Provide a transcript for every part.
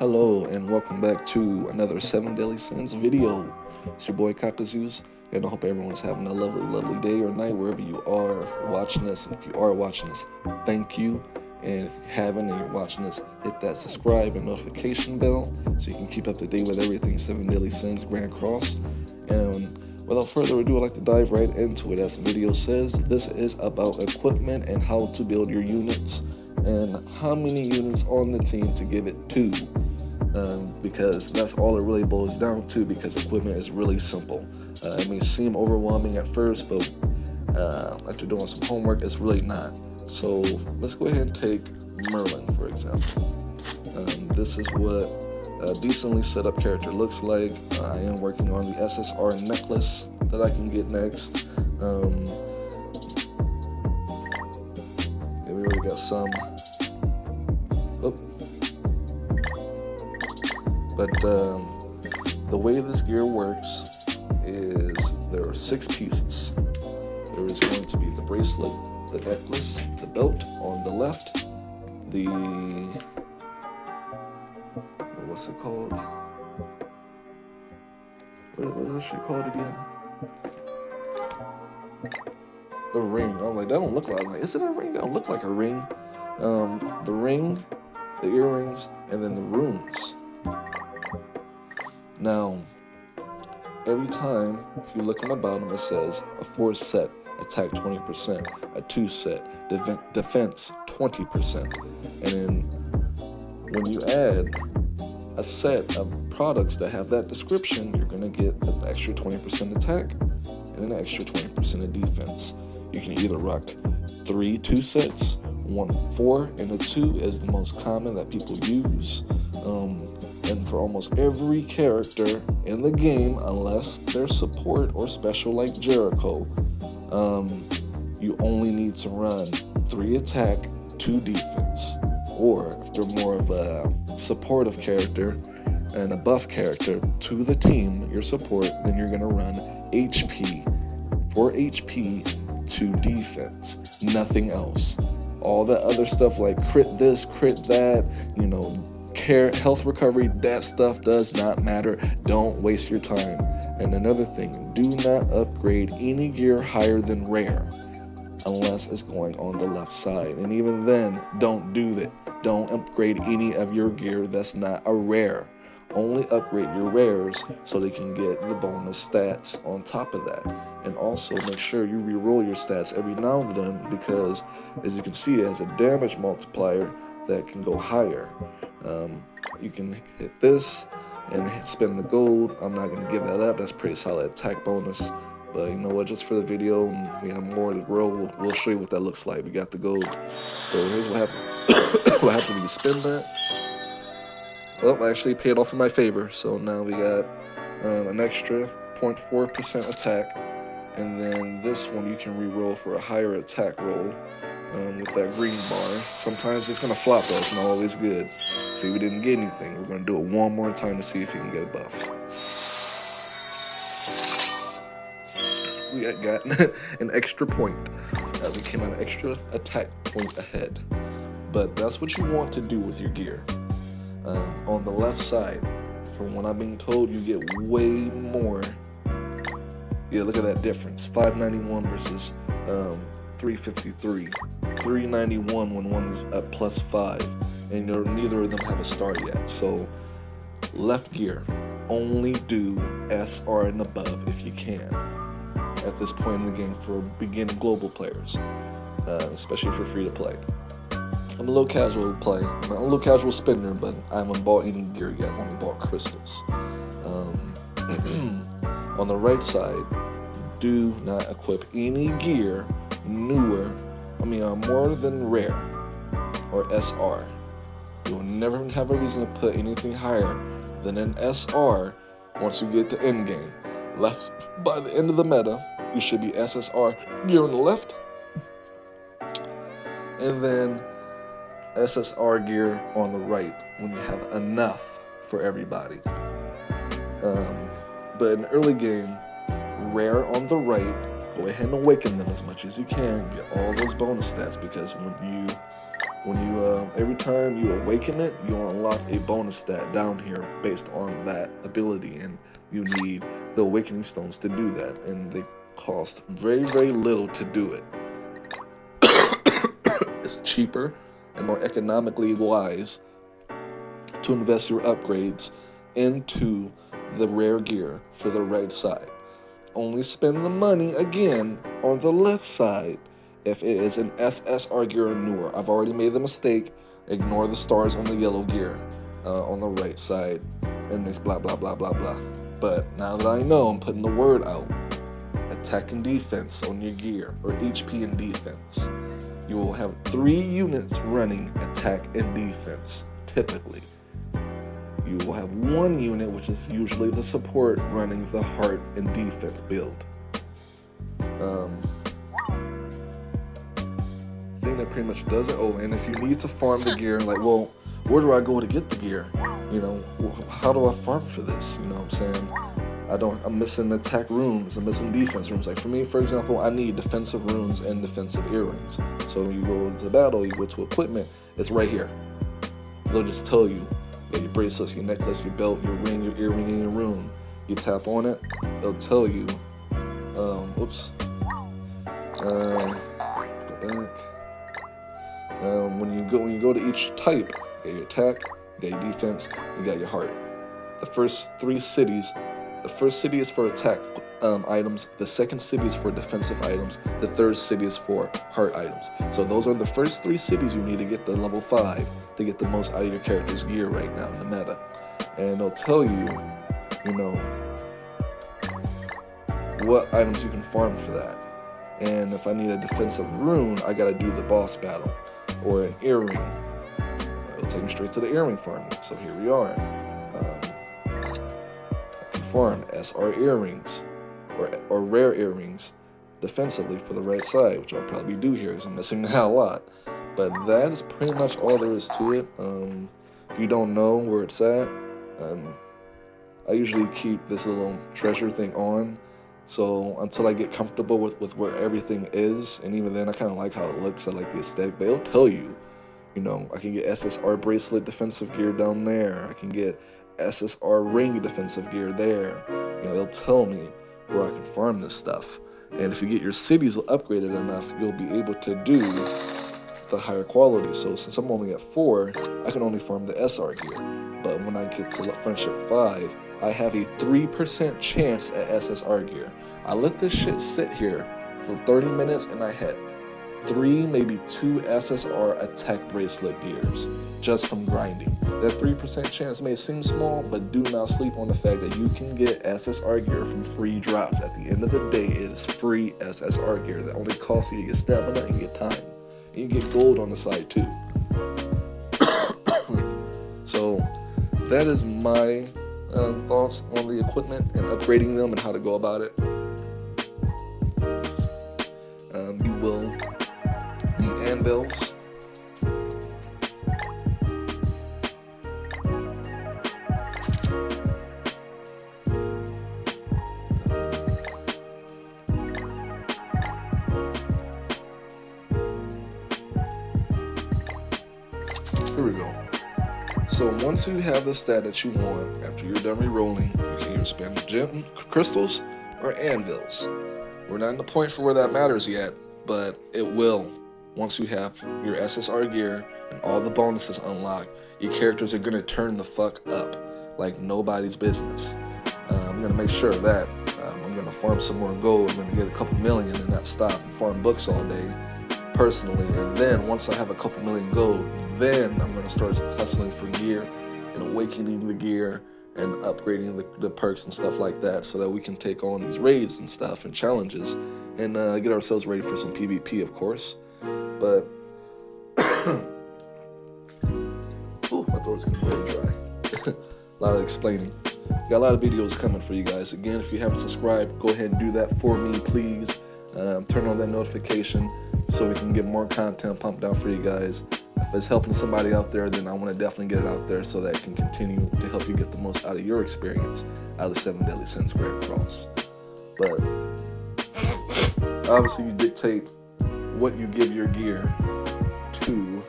Hello and welcome back to another 7 Daily Sins video. It's your boy Kakazoos, and I hope everyone's having a lovely day or night wherever you are watching this. And if you are watching this, thank you. And if you haven't and you're watching this, hit that subscribe and notification bell so you can keep up to date with everything 7 Daily Sins Grand Cross. And without further ado, I'd like to dive right into it. As the video says, this is about equipment and how to build your units and how many units on the team to give it to. Because that's all it really boils down to, because equipment is really simple. It may seem overwhelming at first, but after doing some homework, it's really not. So let's go ahead and take Merlin, for example. This is what a decently set up character looks like. I am working on the SSR necklace that I can get next. Yeah, we already got some. Oh. But the way this gear works is there are 6 pieces. There is going to be the bracelet, the necklace, the belt on the left, the, what's it called? What is she called again? The ring. I'm like, that don't look like, is it a ring? That don't look like a ring. The ring, the earrings, and then the runes. Now, every time, if you look on the bottom, it says a 4 set, attack 20%, a 2 set, defense 20%. And then when you add a set of products that have that description, you're going to get an extra 20% attack and an extra 20% of defense. You can either rock 3 2 sets, 1 4, and a 2 is the most common that people use. And for almost every character in the game, unless they're support or special like Jericho, you only need to run 3 attack, 2 defense. Or if they're more of a supportive character and a buff character to the team, your support, then you're gonna run HP, 4 HP, 2 defense, nothing else. All that other stuff like crit this, crit that, health recovery, that stuff does not matter. Don't waste your time. And another thing, do not upgrade any gear higher than rare unless it's going on the left side. And even then, don't do that. Don't upgrade any of your gear that's not a rare. Only upgrade your rares so they can get the bonus stats on top of that. And also make sure you re-roll your stats every now and then, because as you can see, it has a damage multiplier that can go higher. You can hit this and spend the gold. I'm not going to give that up. That's pretty solid attack bonus. But you know what, just for the video, and we have more to grow, we'll show you what that looks like. We got the gold. So here's what happens. What happens when you spend that. Well, I actually paid off in my favor. So now we got an extra 0.4% attack. And then this one you can re-roll for a higher attack roll. With that green bar. Sometimes it's going to flop though, it's not always good. See, we didn't get anything. We're going to do it one more time to see if you can get a buff. We had gotten an extra point. We came out an extra attack point ahead. But that's what you want to do with your gear. On the left side, from what I'm being told, you get way more. Yeah, look at that difference. 591 versus 353. 391 when one's at +5, and neither of them have a star yet. So left gear, only do SR and above if you can at this point in the game for beginning global players, especially if you're free to play. I'm a low casual play. I'm a low casual spender, but I haven't bought any gear yet. I've only bought crystals. On the right side, do not equip any gear more than rare or SR. You'll never have a reason to put anything higher than an SR once you get to end game. Left by the end of the meta, you should be SSR gear on the left, and then SSR gear on the right when you have enough for everybody. But in early game, rare on the right. Go ahead and awaken them as much as you can. Get all those bonus stats, because when you When you every time you awaken it, you unlock a bonus stat down here based on that ability, and you need the awakening stones to do that, and they cost very, very little to do it. It's cheaper and more economically wise to invest your upgrades into the rare gear for the right side. Only spend the money again on the left side if it is an SSR gear or newer. I've already made the mistake. Ignore the stars on the yellow gear on the right side, and it's blah blah blah blah blah. But now that I know, I'm putting the word out. Attack and defense on your gear, or HP and defense. You will have 3 units running attack and defense, typically. You will have 1 unit, which is usually the support, running the heart and defense build. Thing that pretty much does it. Oh, and if you need to farm the gear, like, well, where do I go to get the gear? You know, how do I farm for this? You know what I'm saying? I'm missing attack runes, I'm missing defense runes. Like for me, for example, I need defensive runes and defensive earrings. So when you go into battle, you go to equipment, it's right here. They'll just tell you, yeah, your bracelets, your necklace, your belt, your ring, your earring, and your rune. You tap on it, they'll tell you, oops. Go back. When you go to each type, you got your attack, you got your defense, you got your heart. The first 3 cities, the first city is for attack items, the second city is for defensive items, the third city is for heart items. So those are the first 3 cities you need to get to level 5 to get the most out of your character's gear right now in the meta. And they'll tell you, you know, what items you can farm for that. And if I need a defensive rune, I gotta do the boss battle, or an earring. It'll take me straight to the earring farming. So here we are. I can farm SR earrings, or rare earrings, defensively for the right side, which I'll probably do here because I'm missing that a lot. But that is pretty much all there is to it. If you don't know where it's at, I usually keep this little treasure thing on. So until I get comfortable with where everything is, and even then I kind of like how it looks, I like the aesthetic, but it'll tell you, you know, I can get SSR bracelet defensive gear down there, I can get SSR ring defensive gear there. You know, they'll tell me where I can farm this stuff. And if you get your cities upgraded enough, you'll be able to do the higher quality. So since I'm only at 4, I can only farm the SR gear. But when I get to Friendship 5, I have a 3% chance at SSR gear. I let this shit sit here for 30 minutes and I had 3, maybe 2 SSR attack bracelet gears just from grinding. That 3% chance may seem small, but do not sleep on the fact that you can get SSR gear from free drops. At the end of the day, it is free SSR gear that only costs you to get stamina and get time. And you get gold on the side too. So that is my thoughts on the equipment and upgrading them and how to go about it. You will need anvils. Here we go. So once you have the stat that you want, after you're done re-rolling, you can either spend gem crystals or anvils. We're not in the point for where that matters yet, but it will. Once you have your SSR gear and all the bonuses unlocked, your characters are going to turn the fuck up like nobody's business. I'm going to make sure of that. I'm going to farm some more gold. I'm going to get a couple million and not stop and farm books all day personally. And then once I have a couple million gold, then I'm going to start hustling for gear and awakening the gear and upgrading the perks and stuff like that, so that we can take on these raids and stuff and challenges and get ourselves ready for some PvP, of course. But ooh, my throat's getting very dry. A lot of explaining. Got a lot of videos coming for you guys. Again, if you haven't subscribed, go ahead and do that for me, please. Turn on that notification so we can get more content pumped out for you guys. If it's helping somebody out there, then I want to definitely get it out there so that it can continue to help you get the most out of your experience out of 7 Deadly Sins Grand Cross. But obviously you dictate what you give your gear to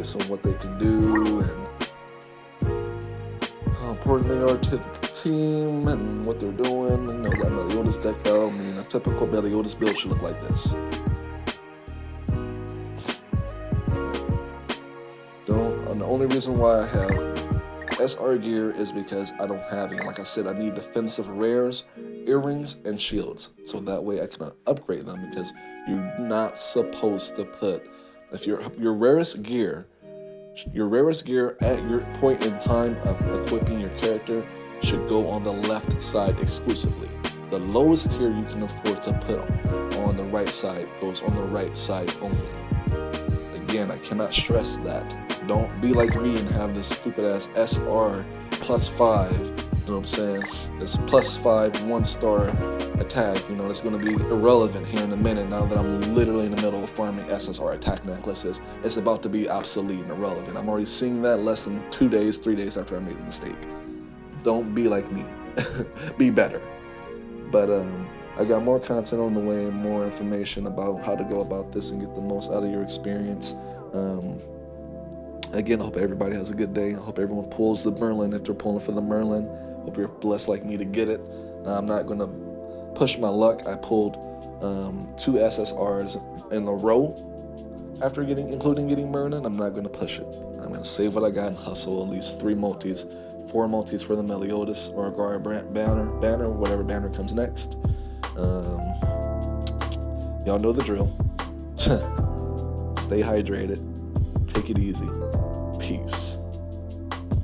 based on what they can do and how important they are to the team and what they're doing. You know, that Meliodas deck though, I mean, a typical Meliodas build should look like this. And the only reason why I have SR gear is because I don't have any. Like I said, I need defensive rares, earrings, and shields. So that way I can upgrade them, because you're not supposed to put, if your rarest gear at your point in time of equipping your character should go on the left side exclusively. The lowest tier you can afford to put on the right side goes on the right side only. Again, I cannot stress that. Don't be like me and have this stupid ass SR +5, you know what I'm saying? This +5 1-star attack, you know, that's going to be irrelevant here in a minute now that I'm literally in the middle of farming SSR attack necklaces. It's about to be obsolete and irrelevant. I'm already seeing that less than 2 days, 3 days after I made the mistake. Don't be like me. Be better. But I got more content on the way, more information about how to go about this and get the most out of your experience. Again, I hope everybody has a good day. I hope everyone pulls the Merlin if they're pulling for the Merlin. Hope you're blessed like me to get it. I'm not going to push my luck. I pulled 2 SSRs in a row after including getting Merlin. I'm not going to push it. I'm going to save what I got and hustle at least 3 multis. 4 multis for the Meliodas or Agar banner, whatever banner comes next. Y'all know the drill. Stay hydrated. Take it easy. Peace.